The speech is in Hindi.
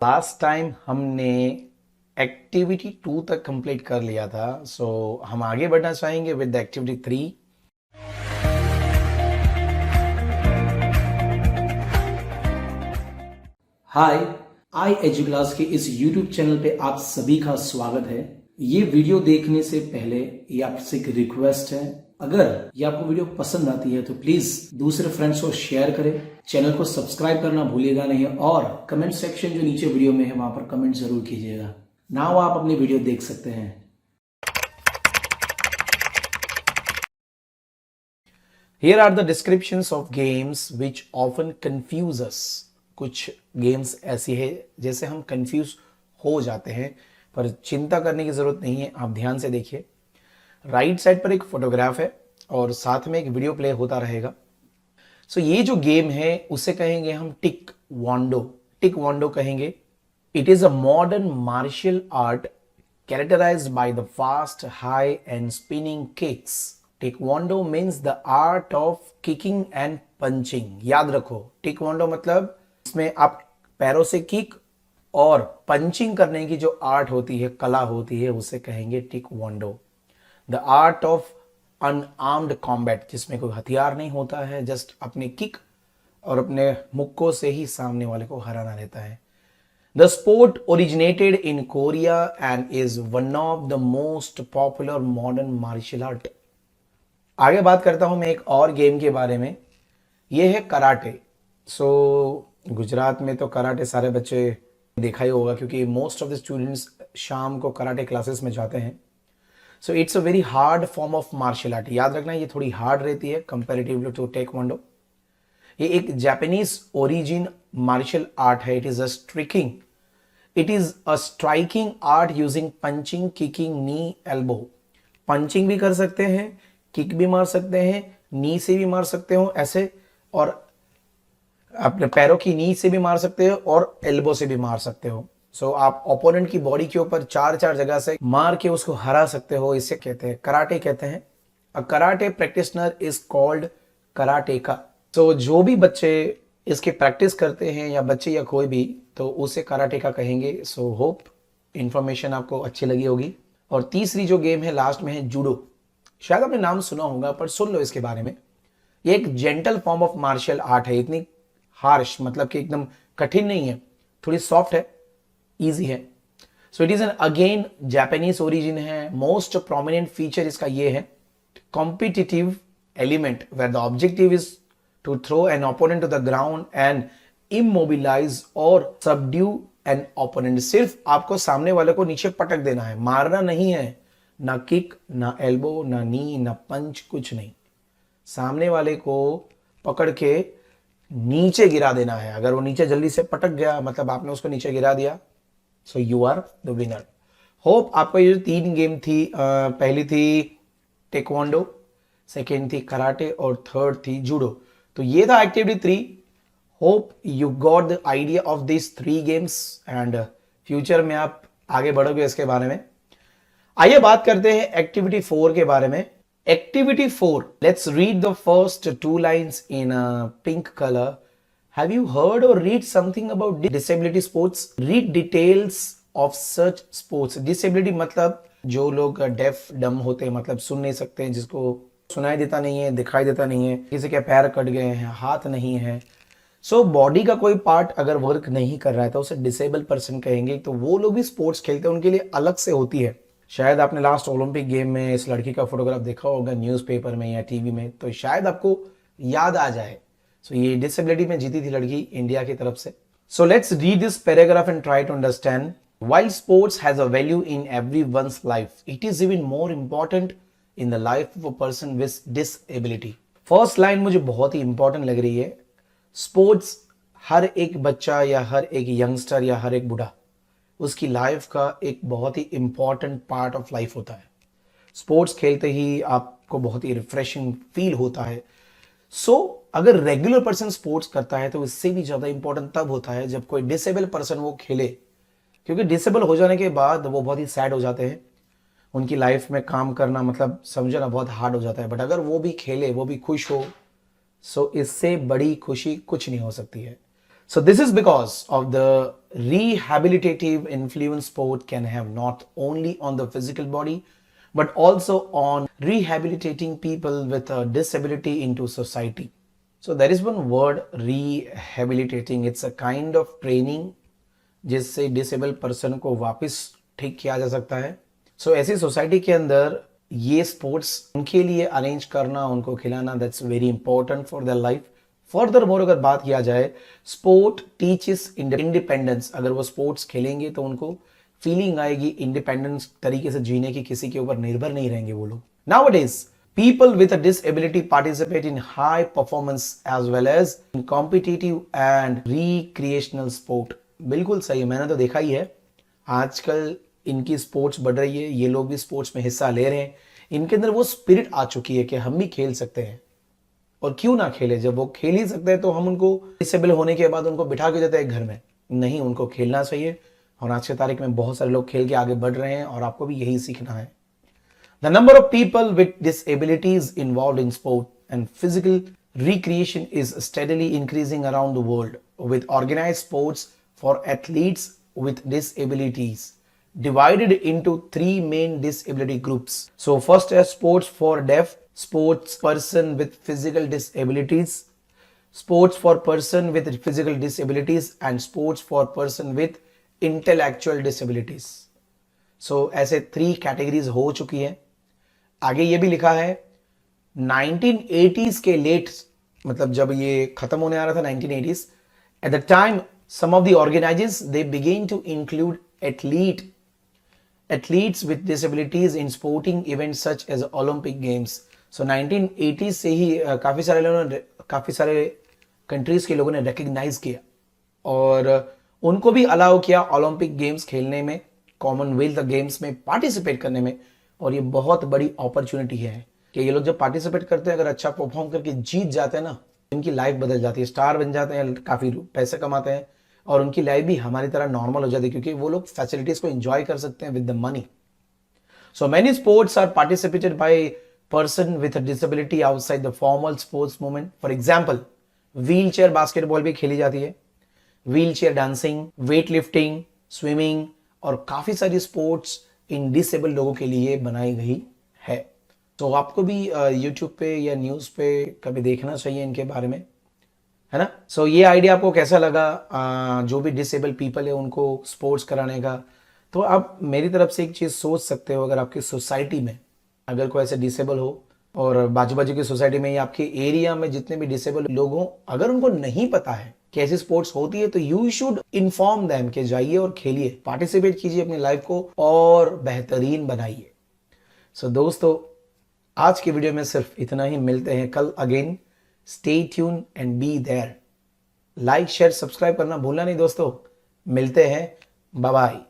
लास्ट टाइम हमने एक्टिविटी 2 तक कंप्लीट कर लिया था। सो हम आगे बढ़ना चाहेंगे with activity 3। Hi, I edu class के इस यूट्यूब चैनल पे आप सभी का स्वागत है। ये वीडियो देखने से पहले ये आपसे एक रिक्वेस्ट है, अगर ये आपको वीडियो पसंद आती है तो प्लीज दूसरे फ्रेंड्स को शेयर करें, चैनल को सब्सक्राइब करना भूलिएगा नहीं और कमेंट सेक्शन जो नीचे वीडियो में है वहां पर कमेंट जरूर कीजिएगा। नाउ आप अपनी वीडियो देख सकते हैं। Here are the descriptions of games which often confuse us। कुछ गेम्स ऐसी है जैसे हम कंफ्यूज हो जाते हैं, पर चिंता करने की जरूरत नहीं है। आप ध्यान से देखिए, राइट साइड पर एक फोटोग्राफ है और साथ में एक वीडियो प्ले होता रहेगा। सो ये जो गेम है उसे कहेंगे हम टिक वॉन्डो। टिक वॉन्डो कहेंगे। It is a modern martial art characterized by the fast, high and spinning kicks। Taekwondo means the art of kicking and punching। याद रखो, Taekwondo मतलब इसमें आप पैरों से किक और पंचिंग करने की जो आर्ट होती है, कला होती है, उसे कहेंगे Taekwondo। The art of unarmoured combat, जिसमें कोई हथियार नहीं होता है, जस्ट अपने किक और अपने मुक्कों से ही सामने वाले को हराना रहता है। The sport originated in Korea and is one of the most popular modern martial art। आगे बात करता हूं मैं एक और गेम के बारे में। यह है कराटे। गुजरात में तो कराटे सारे बच्चे देखा ही होगा, क्योंकि मोस्ट ऑफ द स्टूडेंट्स शाम को कराटे क्लासेस में जाते हैं। So it's a very hard form of martial art. याद रखना, ये थोड़ी हार्ड रहती है कंपेरेटिवली टू टेक्वांडो। ये एक जापानीज ओरिजिन मार्शल आर्ट है। It is a striking It is a striking art using punching, kicking, knee, elbow। Punching भी कर सकते हैं, किक भी मार सकते हैं, नी से भी मार सकते हो ऐसे, और अपने पैरों की नी से भी मार सकते हो और एल्बो से भी मार सकते हो। सो आप ओपोनेंट की बॉडी के ऊपर चार चार जगह से मार के उसको हरा सकते हो। इसे कहते हैं कराटे कहते हैं। A karate practitioner is called karateka. तो जो भी बच्चे इसकी प्रैक्टिस करते हैं, या बच्चे या कोई भी, तो उसे कराटे का कहेंगे। सो होप इंफॉर्मेशन आपको अच्छी लगी होगी। और तीसरी जो गेम है लास्ट में है जूडो। शायद आपने नाम सुना होगा, पर सुन लो इसके बारे में। ये एक gentle form of martial art है। इतनी हार्श मतलब कि एकदम कठिन नहीं है, थोड़ी सॉफ्ट है, इजी है। So it is an again Japanese origin है। मोस्ट प्रोमिनेंट फीचर इसका ये है competitive element, where the objective is to throw an opponent to the ground and immobilize or subdue an opponent। सिर्फ आपको सामने वाले को नीचे पटक देना है, मारना नहीं है। ना किक, ना एल्बो, ना नी, ना पंच, कुछ नहीं। सामने वाले को पकड़ के नीचे गिरा देना है। अगर वो नीचे जल्दी से पटक गया, मतलब आपने उसको नीचे गिरा दिया, so you are the winner. Hope आपको ये जो 3 गेम थी, पहली थी टेक्वांडो, सेकेंड थी कराटे और थर्ड थी जूडो। तो ये था activity 3। Hope you got the idea of this 3 games and future में आप आगे बढ़ोगे इसके बारे में। आइए बात करते हैं एक्टिविटी 4 के बारे में। Activity 4, let's read the first 2 lines in pink colour. Have you heard or read something about disability sports? Read details of such sports. Disability मतलब जो लोग डेफ डम होते हैं, मतलब सुन नहीं सकते हैं, जिसको सुनाई देता नहीं है, दिखाई देता नहीं है, किसी के पैर कट गए हैं, हाथ नहीं है। सो बॉडी का कोई पार्ट अगर वर्क नहीं कर रहा है तो उसे डिसेबल पर्सन कहेंगे। तो वो लोग भी स्पोर्ट्स खेलते हैं, उनके लिए अलग से होती है। शायद आपने लास्ट ओलंपिक गेम में इस लड़की का फोटोग्राफ देखा होगा न्यूज़पेपर में या टीवी में, तो शायद आपको याद आ जाए। सो ये डिसेबिलिटी में जीती थी लड़की इंडिया की तरफ से। So let's read this paragraph and try to understand. While sports has a value in everyone's life, it is even more important in the life of a person with disability। First line मुझे बहुत ही इंपॉर्टेंट लग रही है। स्पोर्ट्स हर एक बच्चा या हर एक यंगस्टर या हर एक बूढ़ा, उसकी लाइफ का एक बहुत ही इंपॉर्टेंट पार्ट ऑफ लाइफ होता है। स्पोर्ट्स खेलते ही आपको बहुत ही रिफ्रेशिंग फील होता है। अगर रेगुलर पर्सन स्पोर्ट्स करता है तो इससे भी ज्यादा इंपॉर्टेंट तब होता है जब कोई डिसेबल पर्सन वो खेले, क्योंकि डिसेबल हो जाने के बाद वो बहुत ही सैड हो जाते हैं। उनकी लाइफ में काम करना मतलब समझना बहुत हार्ड हो जाता है। बट अगर वो भी खेले, वो भी खुश हो, सो इससे बड़ी खुशी कुछ नहीं हो सकती है। So this is because of the rehabilitative influence sport can have not only on the physical body but also on rehabilitating people with a disability into society. So there is one word, rehabilitating. It's a kind of training जिससे डिसेबल पर्सन को वापस ठीक किया जा सकता है. सो ऐसी सोसाइटी के अंदर ये स्पोर्ट्स उनके लिए अरेंज करना, उनको खिलाना, that's very important for their life. Further more अगर बात किया जाए, स्पोर्ट टीचेस इंडिपेंडेंस. अगर वो स्पोर्ट्स खेलेंगे तो उनको फीलिंग आएगी इंडिपेंडेंस तरीके से जीने की, किसी के ऊपर निर्भर नहीं रहेंगे वो लोग. Nowadays, people with a disability participate in high performance as well as in competitive and recreational sport. बिल्कुल सही है, मैंने तो देखा ही है. आजकल इनकी स्पोर्ट्स बढ़ रही है, ये लोग भी स्पोर्ट्स में हिस्सा ले रहे हैं. इनके अंदर वो स्पिरिट आ चुकी है कि हम भी खेल सकते हैं, और क्यों ना खेले. जब वो खेल ही सकते हैं तो हम उनको डिसेबल होने के बाद उनको बिठा के देते हैं घर में. नहीं, उनको खेलना चाहिए. और आज के तारीख में बहुत सारे लोग खेल के आगे बढ़ रहे हैं, और आपको भी यही सीखना है. The number of people with disabilities involved in sport and physical recreation is steadily increasing around the world, with organized sports for athletes with disabilities divided into three main disability groups. So first is sports for deaf, sports person with physical disabilities, sports for person with physical disabilities, and sports for person with intellectual disabilities. So ऐसे 3 कैटेगरीज हो चुकी हैं. आगे ये भी लिखा है 1980s के लेट, मतलब जब ये खत्म होने आ रहा था 1980s, at the time some of the organizers they began to include athletes with disabilities in sporting events such as Olympic Games. So 1980s से ही काफी सारे कंट्रीज के लोगों ने रिकग्नाइज किया और उनको भी अलाउ किया ओलंपिक गेम्स खेलने में, कॉमनवेल्थ गेम्स में पार्टिसिपेट करने में. और ये बहुत बड़ी अपॉर्चुनिटी है कि ये लोग जब पार्टिसिपेट करते हैं, अगर अच्छा परफॉर्म करके जीत जाते हैं ना, इनकी लाइफ बदल जाती है. स्टार बन जाते हैं, काफी पैसे कमाते हैं, और उनकी लाइफ भी हमारी तरह नॉर्मल हो जाती है, क्योंकि वो लोग फैसिलिटीज को एंजॉय कर सकते हैं with the money. So many sports are participated by person with a disability outside the formal sports movement. For example, wheelchair basketball भी खेली जाती है, wheelchair dancing, weight lifting, swimming, और काफी सारी स्पोर्ट्स इन डिसेबल लोगों के लिए बनाई गई है. तो आपको भी यूट्यूब पे या न्यूज़ पे कभी देखना चाहिए इनके बारे में, है ना. सो ये आइडिया आपको कैसा लगा, जो भी डिसेबल पीपल है उनको स्पोर्ट्स कराने का. तो आप मेरी तरफ से एक चीज़ सोच सकते हो, अगर आपकी सोसाइटी में अगर कोई ऐसे डिसेबल हो, और बाजू बाजू की सोसाइटी में या आपके एरिया में जितने भी डिसेबल लोग हों, अगर उनको नहीं पता है कि ऐसी स्पोर्ट्स होती है, तो यू शुड इन्फॉर्म देम कि जाइए और खेलिए, पार्टिसिपेट कीजिए, अपनी लाइफ को और बेहतरीन बनाइए. सो दोस्तों, आज की वीडियो में सिर्फ इतना ही. मिलते हैं कल again. Stay tune and be there. Like share subscribe करना भूलना नहीं दोस्तों. मिलते हैं. Bye bye.